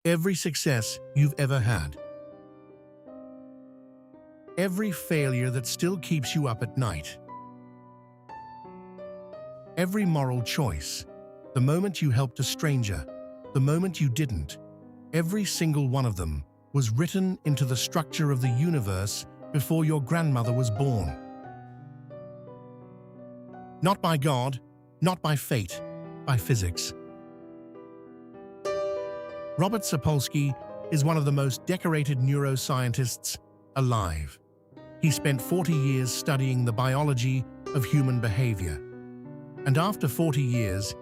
every success you've ever had, every failure that still keeps you up at night, every moral choice, the moment you helped a stranger, the moment you didn't, every single one of them was written into the structure of the universe before your grandmother was born. Not by God, not by fate, by physics. Robert Sapolsky is one of the most decorated neuroscientists alive. He spent 40 years studying the biology of human behavior. And after 40 years,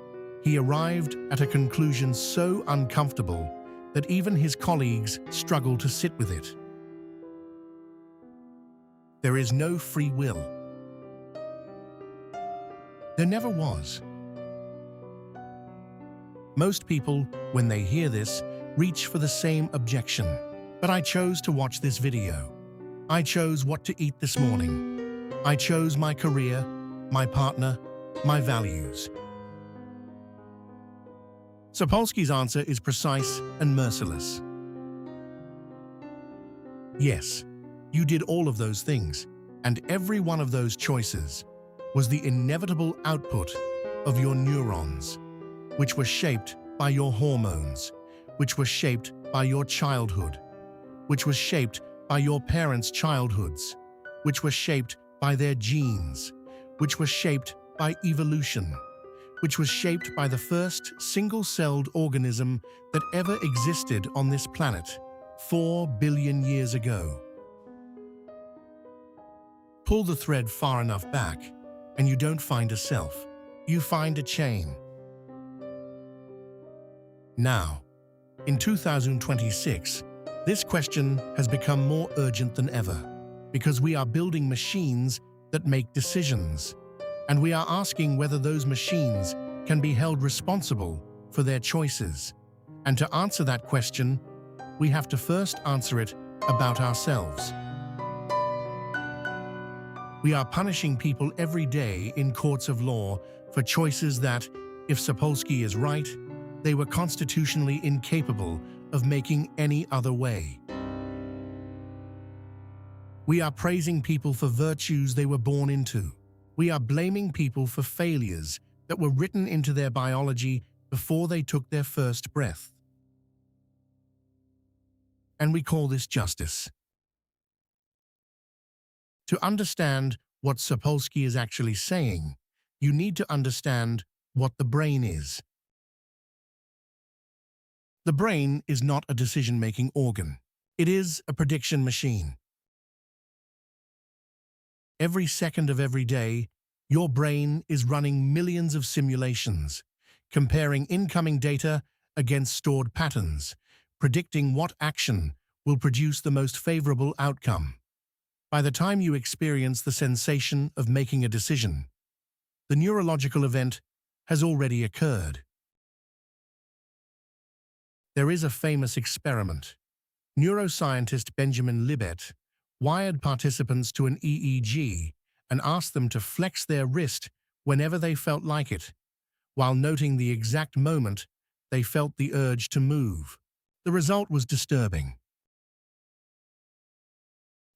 he arrived at a conclusion so uncomfortable that even his colleagues struggle to sit with it. There is no free will. There never was. Most people, when they hear this, reach for the same objection. But I chose to watch this video. I chose what to eat this morning. I chose my career, my partner, my values. Sapolsky's answer is precise and merciless. Yes, you did all of those things, and every one of those choices was the inevitable output of your neurons, which were shaped by your hormones, which were shaped by your childhood, which was shaped by your parents' childhoods, which were shaped by their genes, which were shaped by evolution, which was shaped by the first single-celled organism that ever existed on this planet 4 billion years ago. Pull the thread far enough back, and you don't find a self. You find a chain. Now, in 2026, this question has become more urgent than ever, because we are building machines that make decisions, and we are asking whether those machines can be held responsible for their choices. And to answer that question, we have to first answer it about ourselves. We are punishing people every day in courts of law for choices that, if Sapolsky is right, they were constitutionally incapable of making any other way. We are praising people for virtues they were born into. We are blaming people for failures that were written into their biology before they took their first breath. And we call this justice. To understand what Sapolsky is actually saying, you need to understand what the brain is. The brain is not a decision-making organ. It is a prediction machine. Every second of every day, your brain is running millions of simulations, comparing incoming data against stored patterns, predicting what action will produce the most favorable outcome. By the time you experience the sensation of making a decision, the neurological event has already occurred. There is a famous experiment. Neuroscientist Benjamin Libet wired participants to an EEG and asked them to flex their wrist whenever they felt like it, while noting the exact moment they felt the urge to move. The result was disturbing.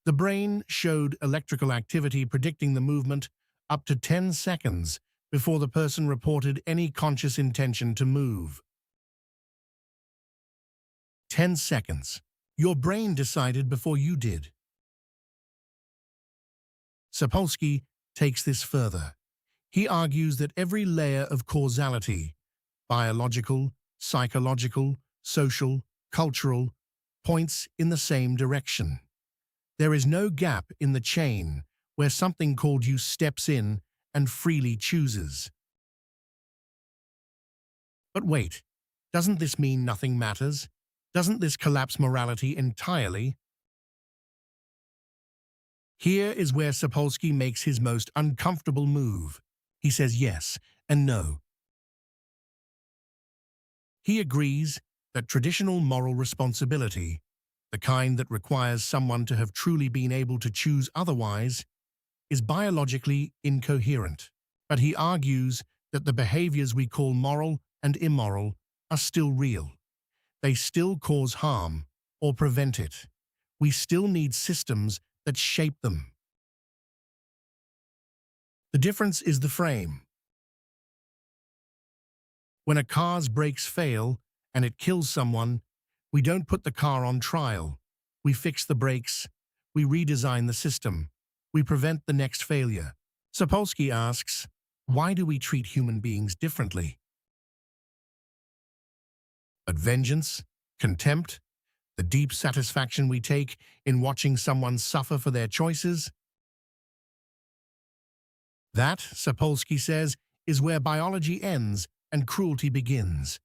The brain showed electrical activity predicting the movement up to 10 seconds before the person reported any conscious intention to move. 10 seconds. Your brain decided before you did. Sapolsky takes this further. He argues that every layer of causality, biological, psychological, social, cultural, points in the same direction. There is no gap in the chain where something called you steps in and freely chooses. But wait, doesn't this mean nothing matters? Doesn't this collapse morality entirely? Here is where Sapolsky makes his most uncomfortable move. He says yes and no. He agrees that traditional moral responsibility, the kind that requires someone to have truly been able to choose otherwise, is biologically incoherent. But he argues that the behaviors we call moral and immoral are still real. they still cause harm or prevent it. We still need systems that shape them. The difference is the frame. When a car's brakes fail and it kills someone, we don't put the car on trial. We fix the brakes. We redesign the system. We prevent the next failure. Sapolsky asks, why do we treat human beings differently? But vengeance, contempt, the deep satisfaction we take in watching someone suffer for their choices, that, Sapolsky says, is where biology ends and cruelty begins.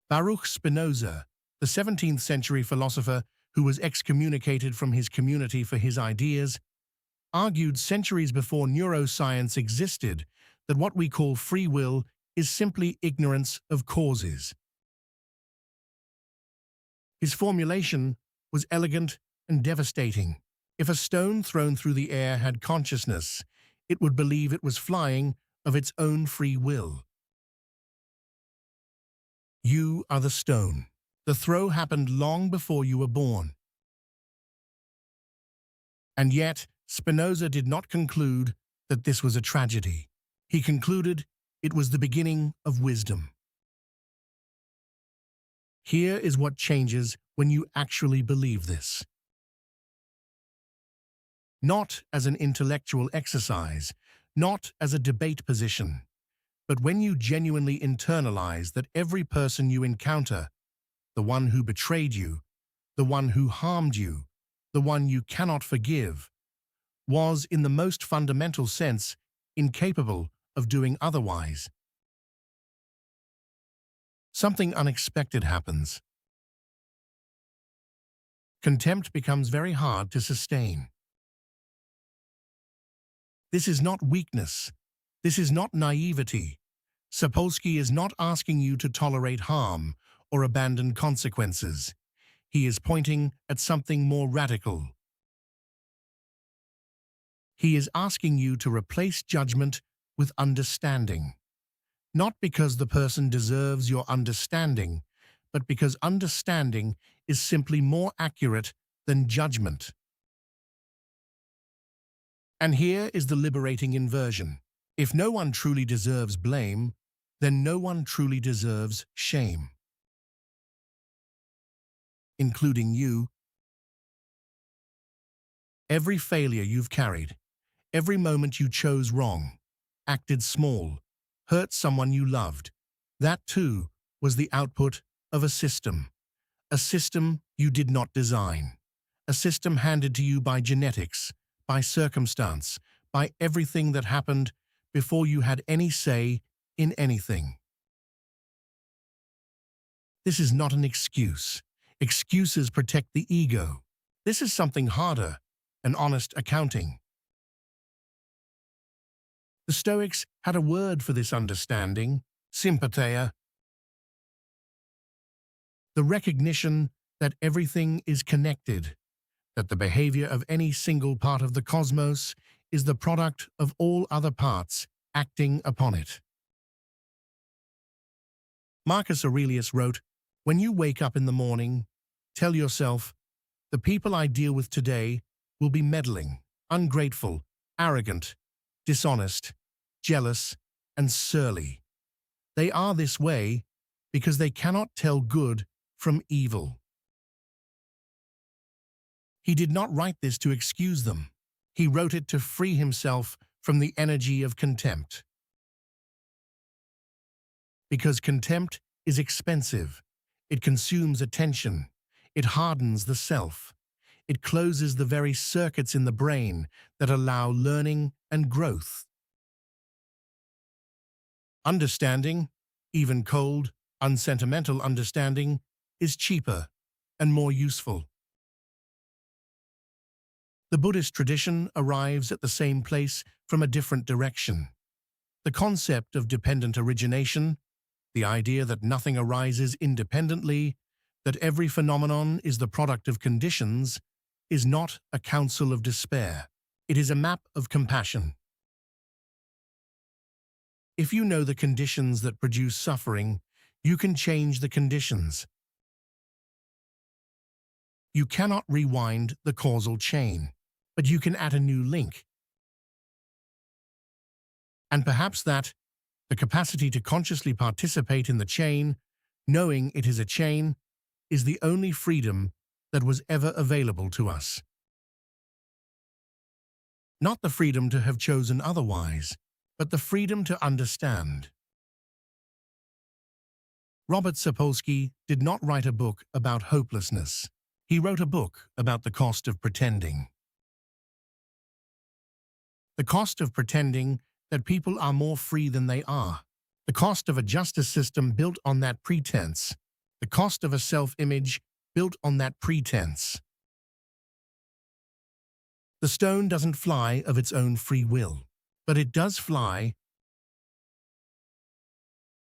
Baruch Spinoza, the 17th century philosopher who was excommunicated from his community for his ideas, argued centuries before neuroscience existed that what we call free will is simply ignorance of causes. His formulation was elegant and devastating. If a stone thrown through the air had consciousness, it would believe it was flying of its own free will. You are the stone. The throw happened long before you were born. And yet, Spinoza did not conclude that this was a tragedy. He concluded it was the beginning of wisdom. Here is what changes when you actually believe this. Not as an intellectual exercise, not as a debate position, but when you genuinely internalize that every person you encounter, the one who betrayed you, the one who harmed you, the one you cannot forgive, was, in the most fundamental sense, incapable of doing otherwise. Something unexpected happens. Contempt becomes very hard to sustain. This is not weakness. This is not naivety. Sapolsky is not asking you to tolerate harm or abandon consequences. He is pointing at something more radical. He is asking you to replace judgment with understanding. Not because the person deserves your understanding, but because understanding is simply more accurate than judgment. And here is the liberating inversion. If no one truly deserves blame, then no one truly deserves shame. Including you. Every failure you've carried, every moment you chose wrong, acted small, hurt someone you loved, that too was the output of a system you did not design, a system handed to you by genetics, by circumstance, by everything that happened before you had any say in anything. This is not an excuse. Excuses protect the ego. This is something harder, an honest accounting. The Stoics had a word for this understanding, Sympatheia. The recognition that everything is connected, that the behavior of any single part of the cosmos is the product of all other parts acting upon it. Marcus Aurelius wrote, "When you wake up in the morning, tell yourself, the people I deal with today will be meddling, ungrateful, arrogant, dishonest, jealous, and surly. They are this way because they cannot tell good from evil." He did not write this to excuse them. He wrote it to free himself from the energy of contempt. Because contempt is expensive. It consumes attention. It hardens the self. It closes the very circuits in the brain that allow learning and growth. Understanding, even cold, unsentimental understanding, is cheaper and more useful. The Buddhist tradition arrives at the same place from a different direction. The concept of dependent origination, the idea that nothing arises independently, that every phenomenon is the product of conditions, is not a counsel of despair. It is a map of compassion. If you know the conditions that produce suffering, You can change the conditions. You cannot rewind the causal chain, but you can add a new link. And perhaps that, the capacity to consciously participate in the chain, knowing it is a chain, is the only freedom that was ever available to us. Not the freedom to have chosen otherwise, but the freedom to understand. Robert Sapolsky did not write a book about hopelessness. He wrote a book about the cost of pretending. The cost of pretending that people are more free than they are. The cost of a justice system built on that pretense. The cost of a self-image built on that pretense. The stone doesn't fly of its own free will, but it does fly,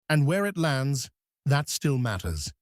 and where it lands, that still matters.